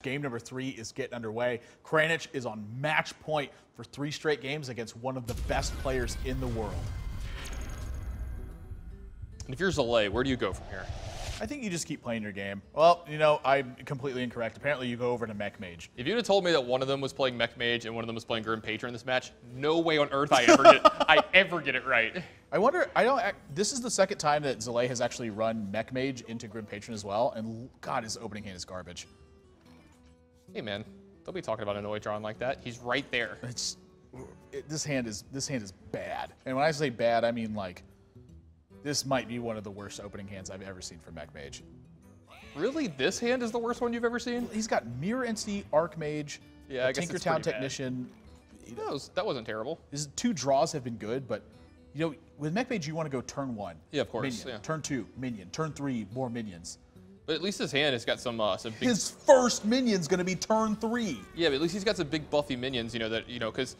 Game number 3 is getting underway. Kranich is on match point for 3 straight games against one of the best players in the world. And if you're Zalae, where do you go from here? I think you just keep playing your game. Well, you know, I'm completely incorrect. Apparently, you go over to Mech Mage. If you'd have told me that one of them was playing Mech Mage and one of them was playing Grim Patron in this match, no way on earth I ever get it right. I wonder, this is the second time that Zalae has actually run Mech Mage into Grim Patron as well, and God, his opening hand is garbage. Hey man, don't be talking about an Noitron like that. He's right there. This hand is bad. And when I say bad, I mean like, this might be one of the worst opening hands I've ever seen from Mech Mage. Really? This hand is the worst one you've ever seen? He's got Mirror Entity, Archmage, yeah, I guess Tinkertown Technician. That wasn't terrible. His 2 draws have been good, but you know, with Mech Mage, you want to go turn 1. Yeah, of course. Minion. Yeah. Turn 2, minion. Turn 3, more minions. But at least his hand has got some big... His first minion's going to be turn 3. Yeah, but at least he's got some big buffy minions, because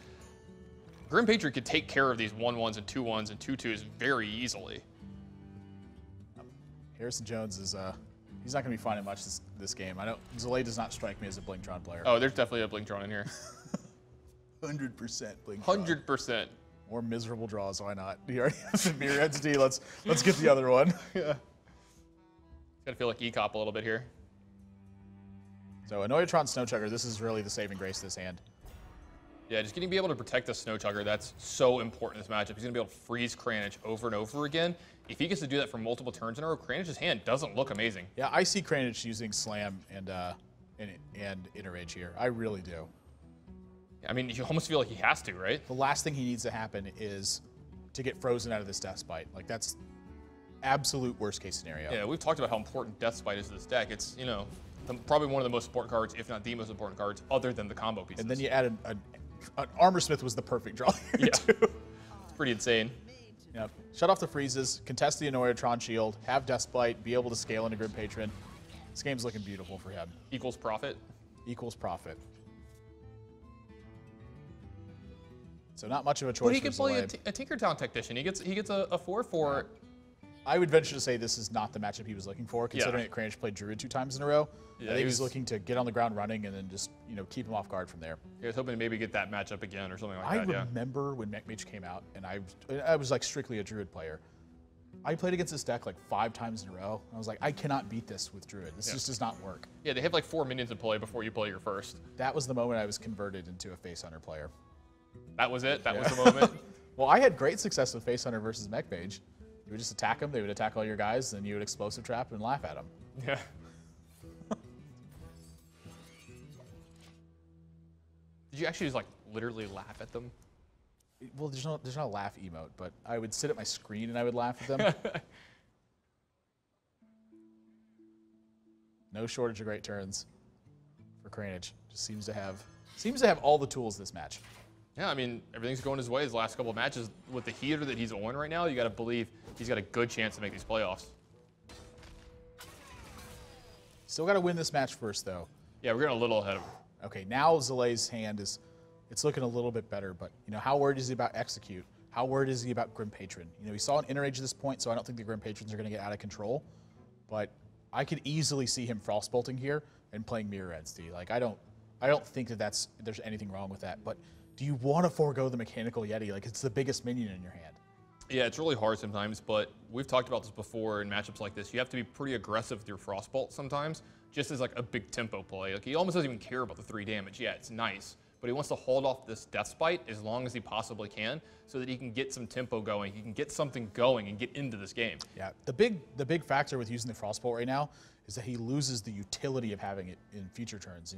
Grim Patron could take care of these 1/1s and 2/1s and 2/2s very easily. Harrison Jones is, he's not going to be finding much this game. I know Zalae does not strike me as a Blingtron player. Oh, there's definitely a Blingtron in here. 100% Blingtron. 100%. More miserable draws, why not? You already have the Mirror Entity, let's get the other one. Yeah. Gotta feel like ECOP a little bit here. So a Noitron Snowchugger, this is really the saving grace of this hand. Yeah, just being able to protect the Snowchugger, that's so important in this matchup. He's gonna be able to freeze Kranich over and over again. If he gets to do that for multiple turns in a row, Kranich's hand doesn't look amazing. Yeah, I see Kranich using Slam and Inner Rage here. I really do. I mean, you almost feel like he has to, right? The last thing he needs to happen is to get frozen out of this Death Spite. Like, that's absolute worst case scenario. Yeah, we've talked about how important Death Spite is to this deck. It's, probably one of the most important cards, if not the most important cards, other than the combo pieces. And then you add an Armor Smith was the perfect draw here, too. It's pretty insane. Yep. Shut off the freezes, contest the Noitron Shield, have Death Spite, be able to scale into Grim Patron. This game's looking beautiful for him. Equals profit. Equals profit. So not much of a choice. But he can play a Tinkertown Technician. He gets a 4/4. I would venture to say this is not the matchup he was looking for, considering that Kranich played Druid 2 times in a row. Yeah, I think he's looking to get on the ground running and then just keep him off guard from there. He was hoping to maybe get that matchup again or something like that. I remember when Mech Mage came out, and I was like strictly a Druid player. I played against this deck like 5 times in a row. I was like, I cannot beat this with Druid. This just does not work. Yeah, they have like 4 minions in play before you play your first. That was the moment I was converted into a Face Hunter player. That was it? That was the moment? Well, I had great success with Face Hunter versus Mech Mage. You would just attack them, they would attack all your guys, then you would Explosive Trap and laugh at them. Yeah. Did you actually just like literally laugh at them? Well, there's not a laugh emote, but I would sit at my screen and I would laugh at them. No shortage of great turns for Kranich. Just seems to have all the tools this match. Yeah, I mean, everything's going his way his last couple of matches. With the heater that he's on right now, you got to believe he's got a good chance to make these playoffs. Still got to win this match first, though. Yeah, we're getting a little ahead of him. Okay, now Zalae's hand it's looking a little bit better, but how worried is he about Execute? How worried is he about Grim Patron? He saw an Inner Rage at this point, so I don't think the Grim Patrons are going to get out of control. But I could easily see him Frostbolting here and playing Mirror Entity. Like, I don't think that there's anything wrong with that. But do you want to forego the Mechanical Yeti? Like, it's the biggest minion in your hand. Yeah, it's really hard sometimes, but we've talked about this before in matchups like this. You have to be pretty aggressive with your Frostbolt sometimes, just as like a big tempo play. Like, he almost doesn't even care about the 3 damage. Yeah, it's nice, but he wants to hold off this Death Spite as long as he possibly can so that he can get some tempo going, he can get something going and get into this game. Yeah, the big factor with using the Frostbolt right now is that he loses the utility of having it in future turns.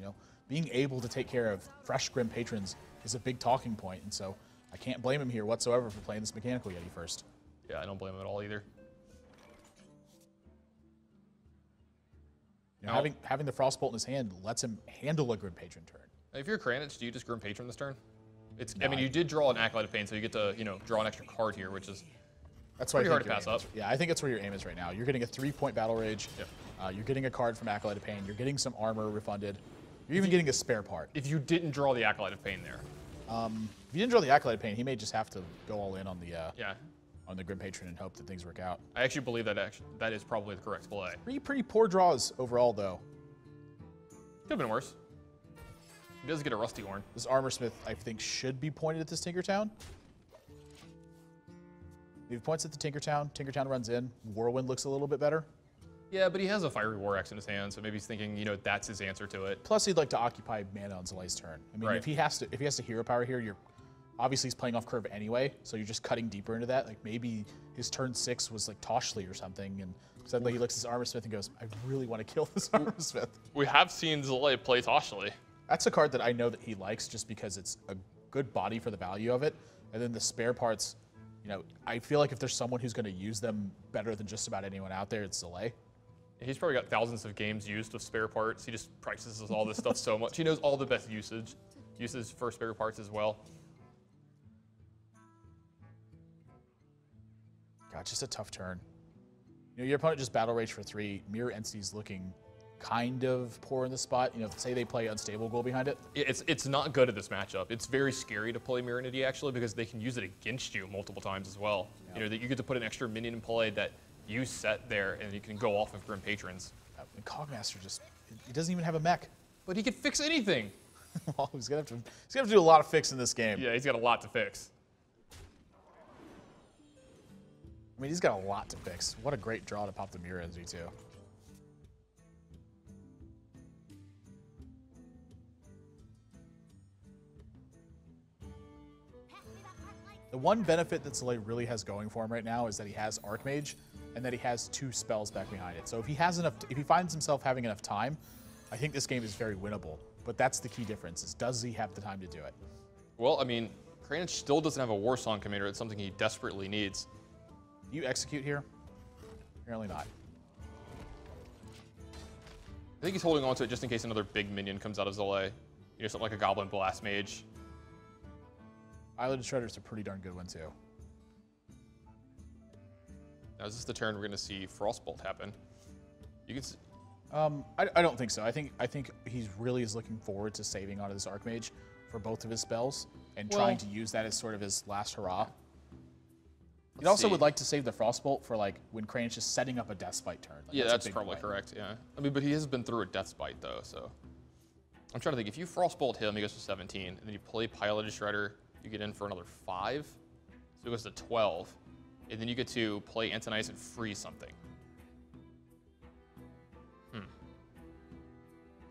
Being able to take care of fresh Grim Patrons is a big talking point, and so I can't blame him here whatsoever for playing this Mechanical Yeti first. Yeah, I don't blame him at all either. Having the Frostbolt in his hand lets him handle a Grim Patron turn. If you're Kranich, do you just Grim Patron this turn? I mean, you did draw an Acolyte of Pain, so you get to draw an extra card here, which is pretty hard to pass up. Yeah, I think that's where your aim is right now. You're getting a 3-point Battle Rage. Yep. You're getting a card from Acolyte of Pain. You're getting some armor refunded. You're even getting a spare part. If you didn't draw the Acolyte of Pain there. If you didn't draw the Acolyte of Pain, he may just have to go all in on the on the Grim Patron and hope that things work out. I actually believe that is probably the correct play. Pretty poor draws overall, though. have been worse. He does get a Rusty Horn. This Armor Smith, I think, should be pointed at this Tinkertown. If he points at the Tinkertown, Tinkertown runs in. Whirlwind looks a little bit better. Yeah, but he has a Fiery War Axe in his hand, so maybe he's thinking, you know, that's his answer to it. Plus, he'd like to occupy mana on Zalae's turn. I mean, Right. if he has to hero power here, you're obviously he's playing off curve anyway, so you're just cutting deeper into that. Like maybe his turn 6 was like Toshli or something, and suddenly he looks at his Armor Smith and goes, "I really want to kill this Armor Smith." We have seen Zalae play Toshli. That's a card that I know that he likes just because it's a good body for the value of it, and then the spare parts. You know, I feel like if there's someone who's going to use them better than just about anyone out there, it's Zalae. He's probably got thousands of games used of spare parts. He just practices all this stuff so much. He knows all the best uses for spare parts as well. God, just a tough turn. You know, your opponent just battle rage for 3. Mirror Entity's looking kind of poor in the spot. You know, say they play Unstable Goal behind it. It's not good at this matchup. It's very scary to play Mirror Entity actually because they can use it against you multiple times as well. Yeah. You know, that you get to put an extra minion in play that you set there and you can go off with Grim Patrons. And Cogmaster just, he doesn't even have a mech. But he can fix anything. Well, he's gonna have to do a lot of fix in this game. Yeah, he's got a lot to fix. I mean, he's got a lot to fix. What a great draw to pop the Mirror Entity too. The one benefit that Zalae really has going for him right now is that he has Archmage and that he has 2 spells back behind it. So if he has enough, if he finds himself having enough time, I think this game is very winnable. But that's the key difference: is does he have the time to do it? Well, I mean, Kranich still doesn't have a War Song Commander. It's something he desperately needs. Do you execute here? Apparently not. I think he's holding on to it just in case another big minion comes out of Zalae. You know, something like a Goblin Blast Mage. Island Shredder's a pretty darn good one too. Now, is this the turn we're going to see Frostbolt happen? You can. I don't think so. I think he really is looking forward to saving onto this Archmage for both of his spells and trying to use that as sort of his last hurrah. He also would like to save the Frostbolt for like when Kranich is setting up a Deathspite turn. Like, yeah, that's probably correct. Yeah, I mean, but he has been through a Deathspite though, so I'm trying to think. If you Frostbolt him, he goes to 17, and then you play Piloted Shredder, you get in for another 5, so it goes to 12, and then you get to play Antonice and freeze something.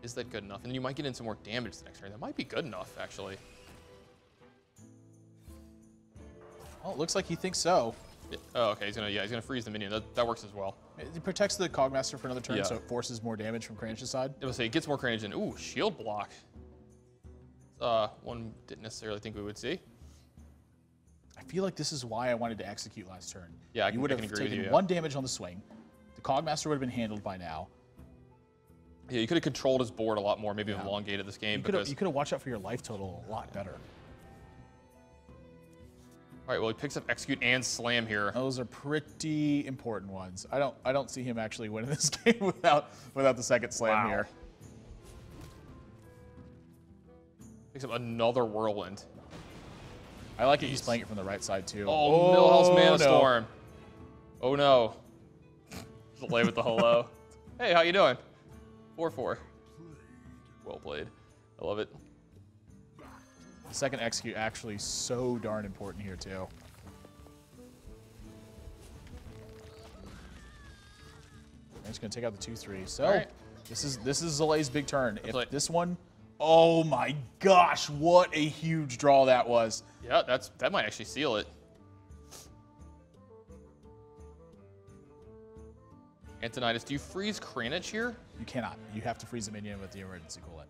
Is that good enough? And then you might get in some more damage the next turn. That might be good enough, actually. Well, it looks like he thinks so. Yeah. Oh, okay. He's gonna freeze the minion. That works as well. It protects the Cogmaster for another turn, so it forces more damage from Kranich's side. I would say it gets more Kranich in. Ooh, shield block. One didn't necessarily think we would see. I feel like this is why I wanted to execute last turn. Yeah, you would have taken 1 damage on the swing. The Cogmaster would have been handled by now. Yeah, you could have controlled his board a lot more, maybe elongated this game. You could have watched out for your life total a lot better. All right, well, he picks up Execute and Slam here. Those are pretty important ones. I don't see him actually winning this game without the second Slam here. Picks up another Whirlwind. I like it. He's playing it from the right side too. Oh, Millhouse Mana Storm. Oh no. Zalae with the hello. Hey, how you doing? 4-4. Well played. I love it. The second execute actually so darn important here too. I'm just gonna take out the 2/3. So this is Zalae's big turn. If this one, oh my gosh, what a huge draw that was. Yeah, that might actually seal it. Antonitis, do you freeze Kranich here? You cannot. You have to freeze a minion with the emergency coolant.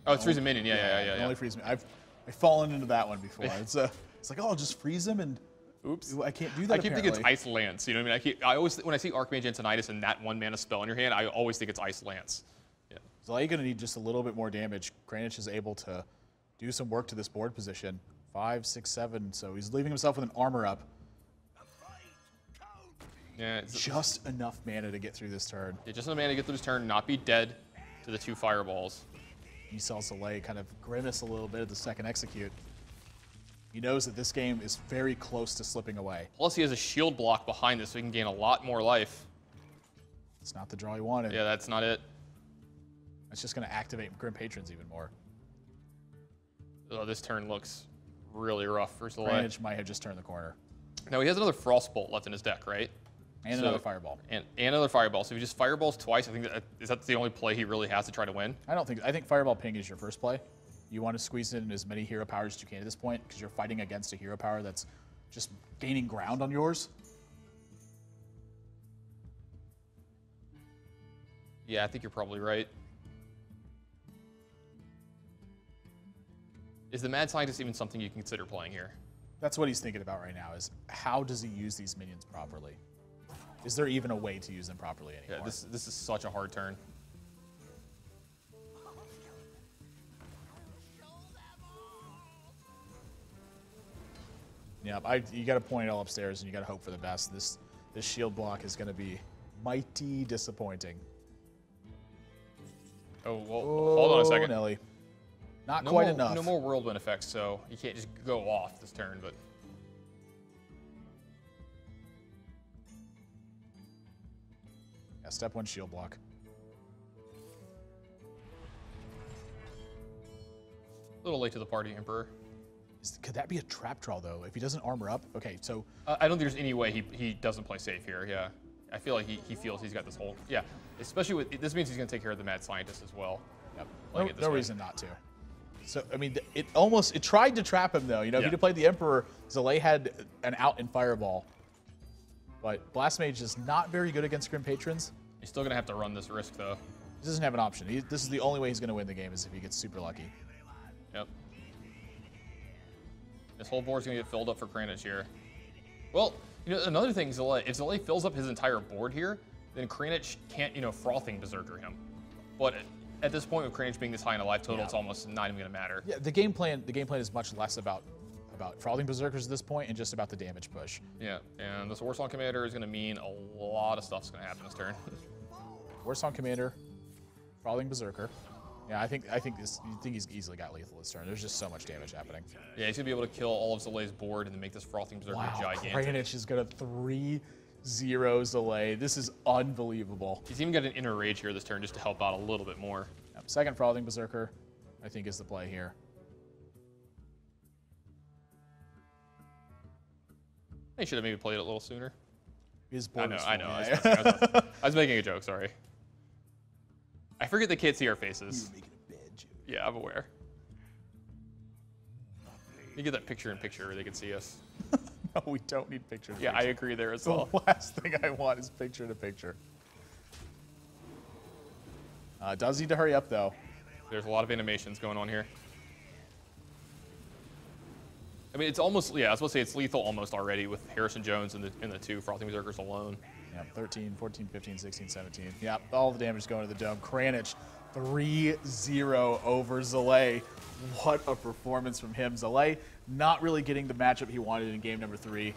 Oh, it's freeze a minion. Yeah. Only freeze me. I've fallen into that one before. It's like, oh, just freeze him and oops. I can't do that. I keep thinking it's Ice Lance. You know what I mean? I always when I see Archmage Antonitis and that 1-mana spell in your hand, I always think it's Ice Lance. Yeah. Zalae gonna need just a little bit more damage. Kranich is able to do some work to this board position. 5, 6, 7. So he's leaving himself with an armor up. Yeah, just enough mana to get through this turn. Yeah, just enough mana to get through this turn, not be dead to the 2 fireballs. You saw Zalae kind of grimace a little bit at the second execute. He knows that this game is very close to slipping away. Plus, he has a shield block behind this, so he can gain a lot more life. It's not the draw he wanted. Yeah, that's not it. That's just going to activate Grim Patrons even more. Oh, this turn looks really rough for Zalae. Kranich might have just turned the corner. Now he has another Frostbolt left in his deck, right? And another Fireball. And another Fireball. So if he just Fireballs twice, I think that's the only play he really has to try to win. I think Fireball Ping is your first play. You want to squeeze in as many hero powers as you can at this point because you're fighting against a hero power that's just gaining ground on yours. Yeah, I think you're probably right. Is the Mad Scientist even something you consider playing here? That's what he's thinking about right now, is how does he use these minions properly? Is there even a way to use them properly anymore? Yeah, this is such a hard turn. Yeah, you got to point it all upstairs, and you got to hope for the best. This shield block is going to be mighty disappointing. Oh, well, hold on a second. Nelly. Not quite enough. No more whirlwind effects, so you can't just go off this turn, but... Yeah, step 1 shield block. A little late to the party, Emperor. Could that be a trap draw, though? If he doesn't armor up? Okay, so... I don't think there's any way he doesn't play safe here, yeah. I feel like he feels he's got this whole... Yeah, especially with... This means he's going to take care of the Mad Scientist as well. Yep. No reason not to. So, I mean, it tried to trap him, though. You know, if he'd have played the Emperor, Zalae had an out in Fireball. But Blast Mage is not very good against Grim Patrons. He's still going to have to run this risk, though. He doesn't have an option. This is the only way he's going to win the game, is if he gets super lucky. Yep. This whole board's going to get filled up for Kranich here. Well, you know, another thing, Zalae, if Zalae fills up his entire board here, then Kranich can't, Frothing Berserker him. But at this point, with Kranich being this high in a life total, it's almost not even going to matter. Yeah, the game plan is much less about Frothing Berserkers at this point and just about the damage push. Yeah, and this Warsong Commander is going to mean a lot of stuff's going to happen this turn. Warsong Commander, Frothing Berserker. Yeah, I think he's easily got lethal this turn. There's just so much damage happening. Yeah, he's going to be able to kill all of Zalae's board and then make this Frothing Berserker gigantic. Kranich is going to 3-0 Zalae. This is unbelievable. He's even got an Inner Rage here this turn just to help out a little bit more. Yep. Second Frothing Berserker, I think, is the play here. He should have maybe played it a little sooner. His board I know. Yeah. I was making a joke, sorry. I forget they can't see our faces. You're making a bad joke. Yeah, I'm aware. You get that picture-in-picture where they can see us. No, we don't need picture-in-picture. Yeah, I agree there as well. The last thing I want is picture-to-picture. Does need to hurry up, though. There's a lot of animations going on here. I mean, it's almost, yeah, I was supposed to say it's lethal almost already with Harrison Jones and the 2 Frothing Berserkers alone. Yeah, 13, 14, 15, 16, 17. Yeah, all the damage going to the dome. Kranich, 3-0 over Zalae. What a performance from him. Zalae not really getting the matchup he wanted in game number 3.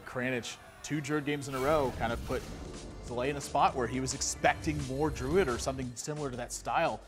Kranich, 2 Druid games in a row, kind of put Zalae in a spot where he was expecting more Druid or something similar to that style.